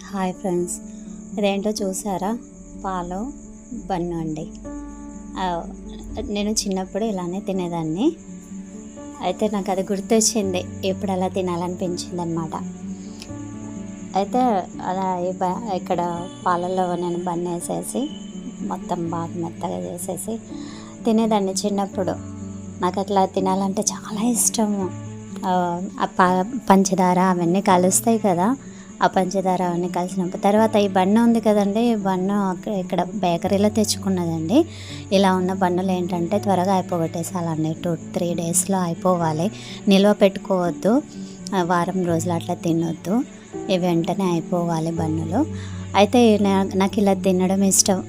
Hi friends, ఇదేంటో చూసారా? పాలు బన్ను అండి. నేను చిన్నప్పుడు ఇలానే తినేదాన్ని. అయితే నాకు అది గుర్తొచ్చింది, ఎప్పుడు అలా తినాలనిపించింది అనమాట. అయితే అలా ఇక్కడ పాలల్లో నేను బన్ వేసేసి మొత్తం బాగా మెత్తగా చేసేసి తినేదాన్ని చిన్నప్పుడు. నాకు అట్లా తినాలంటే చాలా ఇష్టము. పంచదార అవన్నీ కలుస్తాయి కదా, ఆ పంచదార అవన్నీ కలిసినప్పుడు తర్వాత ఈ బన్ను ఉంది కదండి, ఈ బన్ను ఇక్కడ బేకరీలో తెచ్చుకున్నదండి. ఇలా ఉన్న బన్నులు ఏంటంటే త్వరగా అయిపోగొట్టేసాలండి. 2-3 డేస్లో అయిపోవాలి. నిల్వ పెట్టుకోవద్దు, వారం రోజులు అట్లా తినొద్దు, ఇవి వెంటనే అయిపోవాలి బన్నులు. అయితే నాకు ఇలా తినడం ఇష్టం.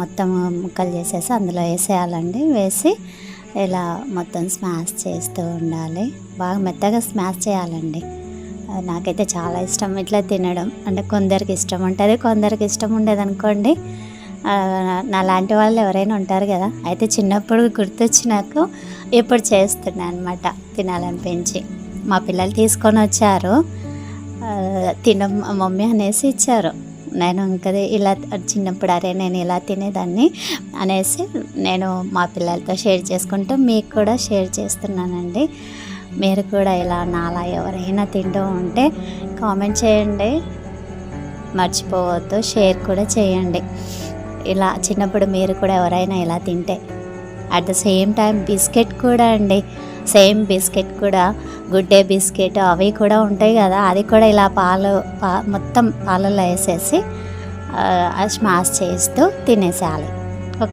మొత్తం ముక్కలు చేసేసి అందులో వేసేయాలండి. వేసి ఇలా మొత్తం స్మాష్ చేస్తూ ఉండాలి. బాగా మెత్తగా స్మాష్ చేయాలండి. నాకైతే చాలా ఇష్టం ఇట్లా తినడం. అంటే కొందరికి ఇష్టం ఉంటుంది, కొందరికి ఇష్టం ఉండదు అనుకోండి. నా లాంటి వాళ్ళు ఎవరైనా ఉంటారు కదా. అయితే చిన్నప్పుడు గుర్తొచ్చి నాకు ఇప్పుడు చేస్తున్నాను అనమాట, తినాలనిపించి. మా పిల్లలు తీసుకొని వచ్చారు, మమ్మీ అనేసి ఇచ్చారు. నేను ఇంకా ఇలా చిన్నప్పుడు నేను ఇలా తినేదాన్ని అనేసి నేను మా పిల్లలతో షేర్ చేసుకుంటూ మీకు కూడా షేర్ చేస్తున్నానండి. మీరు కూడా ఇలా నాలా ఎవరైనా తింటూ ఉంటే కామెంట్ చేయండి, మర్చిపోవద్దు, షేర్ కూడా చేయండి. ఇలా చిన్నప్పుడు మీరు కూడా ఎవరైనా ఇలా తింటే. At the same time biscuit కూడా అండి, సేమ్ బిస్కెట్ కూడా గుడ్ డే బిస్కెట్ అవి కూడా ఉంటాయి కదా, అది కూడా ఇలా మొత్తం పాలల్లో వేసేసి స్మాష్ చేస్తూ తినేసేయాలి.